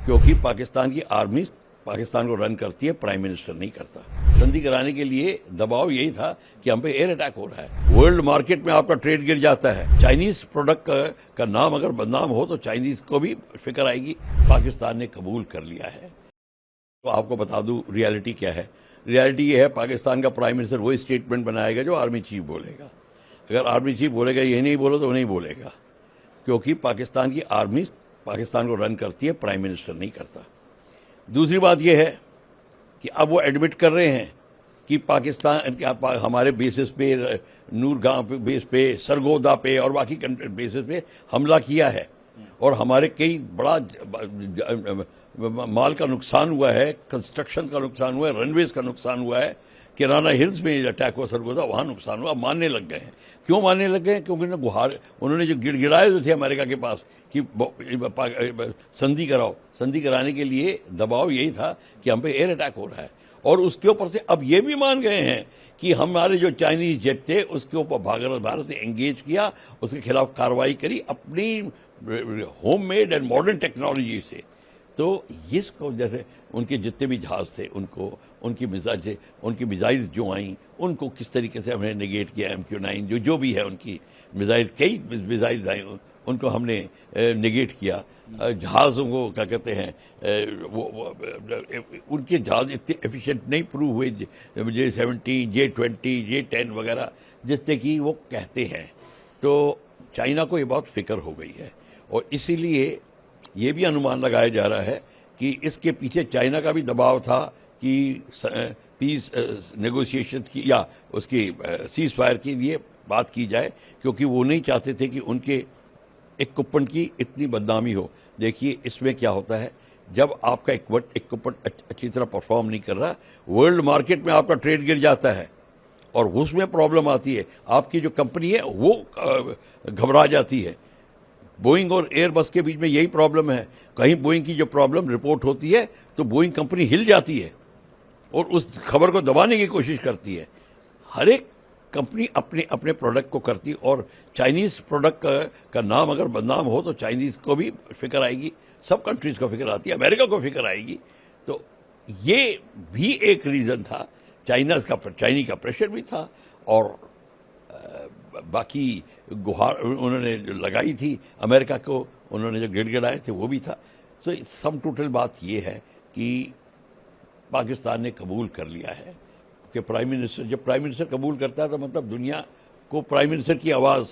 کیونکہ پاکستان کی آرمی پاکستان کو رن کرتی ہے، پرائم منسٹر نہیں کرتا۔ سندھی کرانے کے لیے دباؤ یہی تھا کہ ہم پہ ایئر اٹیک ہو رہا ہے، ورلڈ مارکیٹ میں آپ کا ٹریڈ گر جاتا ہے، چائنیز پروڈکٹ کا نام اگر بدنام ہو تو چائنیز کو بھی فکر آئے گی۔ پاکستان نے قبول کر لیا ہے۔ تو آپ کو بتا دوں ریالٹی کیا ہے۔ ریالٹی یہ ہے، پاکستان کا پرائم منسٹر وہی اسٹیٹمنٹ بنائے گا جو آرمی چیف بولے گا۔ اگر آرمی چیف بولے گا یہ نہیں بولو تو وہ نہیں بولے گا، کیونکہ پاکستان کی آرمی پاکستان کو رن کرتی ہے، پرائم منسٹر نہیں کرتا۔ دوسری بات یہ ہے کہ اب وہ ایڈمٹ کر رہے ہیں کہ پاکستان ہمارے بیسز پہ، نورگاں بیس پہ، سرگودا پہ اور باقی بیسز پہ حملہ کیا ہے، اور ہمارے کئی بڑا مال کا نقصان ہوا ہے، کنسٹرکشن کا نقصان ہوا ہے، رن ویز کا نقصان ہوا ہے، کرانا ہلز میں اٹیک ہوا، سرگودا وہاں نقصان ہوا۔ ماننے لگ گئے ہیں۔ کیوں ماننے لگ گئے ہیں؟ کیونکہ انہوں نے جو گڑ گڑائے جو تھے امریکہ کے پاس کہ سندھی کراؤ، سندھی کرانے کے لیے دباؤ یہی تھا کہ ہم پہ ایئر اٹیک ہو رہا ہے، اور اس کے اوپر سے اب یہ بھی مان گئے ہیں کہ ہمارے جو چائنیز جیٹ تھے اس کے اوپر بھارت نے انگیج کیا، اس کے خلاف کارروائی کری اپنی home made and modern technology سے۔ تو اس کو جیسے ان کے جتنے بھی جہاز تھے ان کو ان کی میزائل جو آئیں ان کو کس طریقے سے ہم نے نیگیٹ کیا، MQ-9 جو بھی ہے ان کی میزائل، کئی میزائل آئیں ان کو ہم نے نیگیٹ کیا۔ جہازوں کو کیا کہتے ہیں، ان کے جہاز اتنے ایفیشینٹ نہیں پروو ہوئے، J-17 J-20 J-10 وغیرہ جتنے کی وہ کہتے ہیں۔ تو چائنا کو یہ بہت فکر ہو گئی ہے، اور اسی لیے یہ بھی انومان لگایا جا رہا ہے کہ اس کے پیچھے چائنا کا بھی دباؤ تھا کہ پیس نیگوشیشن کی یا اس کی سیز فائر کے لیے بات کی جائے، کیونکہ وہ نہیں چاہتے تھے کہ ان کے اکوپمنٹ کی اتنی بدنامی ہو۔ دیکھیے اس میں کیا ہوتا ہے، جب آپ کا اکوپمنٹ اچھی طرح پرفارم نہیں کر رہا، ورلڈ مارکیٹ میں آپ کا ٹریڈ گر جاتا ہے، اور اس میں پرابلم آتی ہے، آپ کی جو کمپنی ہے وہ گھبرا جاتی ہے۔ بوئنگ اور ایئر بس کے بیچ میں یہی پرابلم ہے۔ کہیں بوئنگ کی جو پرابلم رپورٹ ہوتی ہے تو بوئنگ کمپنی ہل جاتی ہے اور اس خبر کو دبانے کی کوشش کرتی ہے۔ ہر ایک کمپنی اپنے پروڈکٹ کو کرتی، اور چائنیز پروڈکٹ کا نام اگر بدنام ہو تو چائنیز کو بھی فکر آئے گی، سب کنٹریز کو فکر آتی ہے، امریکہ کو فکر آئے گی۔ تو یہ بھی ایک ریزن تھا، چائنی کا پریشر بھی تھا، اور باقی گہار انہوں نے جو لگائی تھی امریکہ کو، انہوں نے جو گڑ گڑائے تھے وہ بھی تھا۔ سو سم ٹوٹل بات یہ ہے کہ پاکستان نے قبول کر لیا ہے کہ جب پرائم منسٹر قبول کرتا ہے تو مطلب دنیا کو پرائم منسٹر کی آواز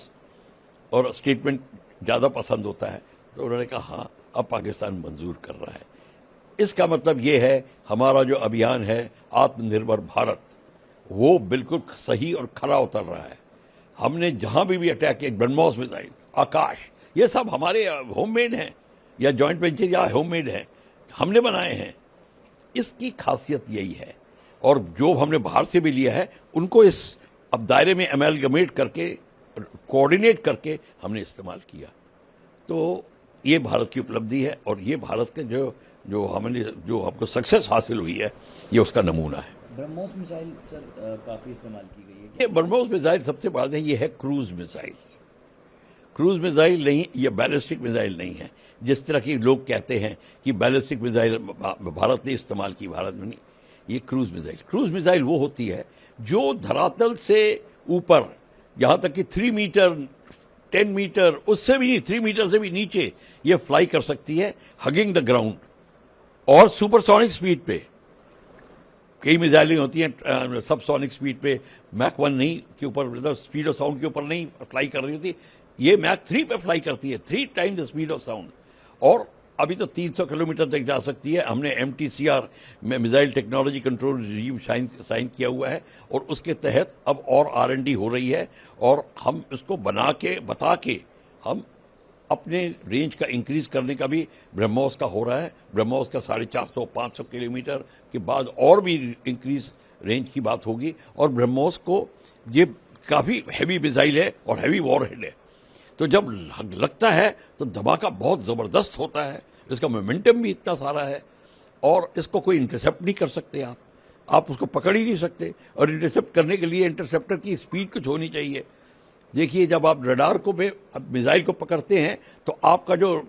اور اسٹیٹمنٹ زیادہ پسند ہوتا ہے۔ تو انہوں نے کہا ہاں اب پاکستان منظور کر رہا ہے۔ اس کا مطلب یہ ہے ہمارا جو ابھیان ہے آتم نربھر بھارت، وہ بالکل صحیح اور کھرا اتر رہا ہے۔ ہم نے جہاں بھی اٹیک کیا، برہموس میزائل، آکاش، یہ سب ہمارے ہوم میڈ ہیں یا جوائنٹ وینچر یا ہوم میڈ ہیں، ہم نے بنائے ہیں۔ اس کی خاصیت یہی ہے، اور جو ہم نے باہر سے بھی لیا ہے ان کو اس اب دائرے میں امیلگمیٹ کر کے، کوآرڈینیٹ کر کے ہم نے استعمال کیا۔ تو یہ بھارت کی اپلبدھی ہے، اور یہ بھارت کے جو ہم کو سکسیس حاصل ہوئی ہے، یہ اس کا نمونہ ہے۔ برہموس میزائل سر کافی استعمال کی گئی ہے۔ یہ برہموس میزائل سب سے بڑا ہے، یہ ہے کروز میزائل۔ کروز میزائل نہیں، یہ بیلسٹک میزائل نہیں ہے، جس طرح کی لوگ کہتے ہیں کہ بیلسٹک میزائل بھارت نے استعمال کی، بھارت میں نہیں۔ یہ کروز میزائل وہ ہوتی ہے جو دھراتل سے اوپر یہاں تک کہ 3 میٹر 10 میٹر، اس سے بھی نہیں، 3 میٹر سے بھی نیچے یہ فلائی کر سکتی ہے، ہگنگ دا گراؤنڈ، اور سپر سونک سپیڈ پہ۔ کئی میزائلیں ہوتی ہیں سب سونک سپیڈ پہ، میک 1 نہیں کے اوپر، مطلب سپیڈ آف ساؤنڈ کے اوپر نہیں فلائی کر رہی ہوتی، یہ میک 3 پہ فلائی کرتی ہے، 3 time the speed of sound, اور ابھی تو 300 کلومیٹر تک جا سکتی ہے۔ ہم نے MTCR میں میزائل ٹیکنالوجی کنٹرول رجیم سائن کیا ہوا ہے، اور اس کے تحت اب اور R&D ہو رہی ہے، اور ہم اس کو بتا کے ہم اپنے رینج کا انکریز کرنے کا بھی برہموس کا ہو رہا ہے۔ برہموس کا 450-500 کلومیٹر کے بعد اور بھی انکریز رینج کی بات ہوگی، اور برہموس کو یہ کافی ہیوی میزائل ہے اور ہیوی وار ہیڈ ہے، تو جب لگتا ہے تو دھماکہ بہت زبردست ہوتا ہے، اس کا مومنٹم بھی اتنا سارا ہے، اور اس کو کوئی انٹرسیپٹ نہیں کر سکتے آپ اس کو پکڑ ہی نہیں سکتے، اور انٹرسیپٹ کرنے کے لیے انٹرسیپٹر کی سپیڈ کچھ ہونی چاہیے۔ دیکھیے جب آپ رڈار کو میزائل کو پکڑتے ہیں تو آپ کا جو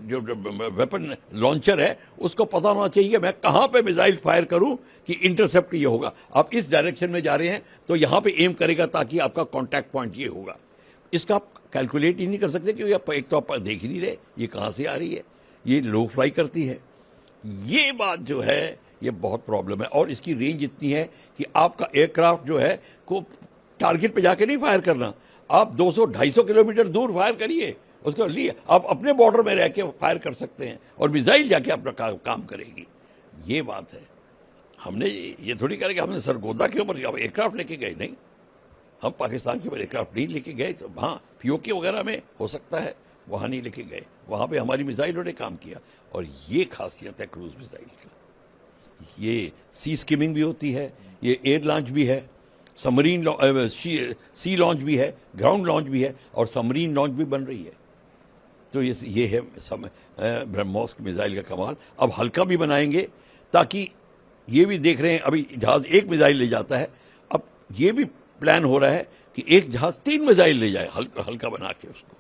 ویپن لانچر ہے اس کو پتا ہونا چاہیے میں کہاں پہ میزائل فائر کروں کہ انٹرسپٹ یہ ہوگا. آپ اس ڈائریکشن میں جا رہے ہیں تو یہاں پہ ایم کرے گا تاکہ آپ کا کانٹیکٹ پوائنٹ یہ ہوگا. اس کا آپ کیلکولیٹ ہی نہیں کر سکتے کیونکہ ایک تو آپ دیکھ ہی نہیں رہے یہ کہاں سے آ رہی ہے, یہ لو فلائی کرتی ہے. یہ بات جو ہے یہ بہت پرابلم ہے, اور اس کی رینج اتنی ہے کہ آپ کا ایئر کرافٹ جو ہے کو ٹارگٹ پہ جا کے نہیں فائر کرنا, آپ 200-250 کلومیٹر دور فائر کریے, اس کو لیے آپ اپنے بارڈر میں رہ کے فائر کر سکتے ہیں اور میزائل جا کے اپنا کام کرے گی. یہ بات ہے. ہم نے یہ تھوڑی کرے کہ ہم نے سرگودا کے اوپر ایئر کرافٹ لے کے گئے, نہیں, ہم پاکستان کے اوپر ایئر کرافٹ نہیں لے کے گئے. ہاں POK وغیرہ میں ہو سکتا ہے, وہاں نہیں لے کے گئے, وہاں پہ ہماری میزائلوں نے کام کیا. اور یہ خاصیت ہے کروز میزائل کا. یہ سی اسکیمنگ بھی ہوتی ہے, یہ ایئر لانچ بھی ہے, سمرین سی لانچ بھی ہے, گراؤنڈ لانچ بھی ہے, اور سمرین لانچ بھی بن رہی ہے. تو یہ ہے برہموس میزائل کا کمال. اب ہلکا بھی بنائیں گے تاکہ یہ بھی دیکھ رہے ہیں ابھی جہاز ایک میزائل لے جاتا ہے, اب یہ بھی پلان ہو رہا ہے کہ ایک جہاز 3 میزائل لے جائے ہلکا بنا کے اس کو.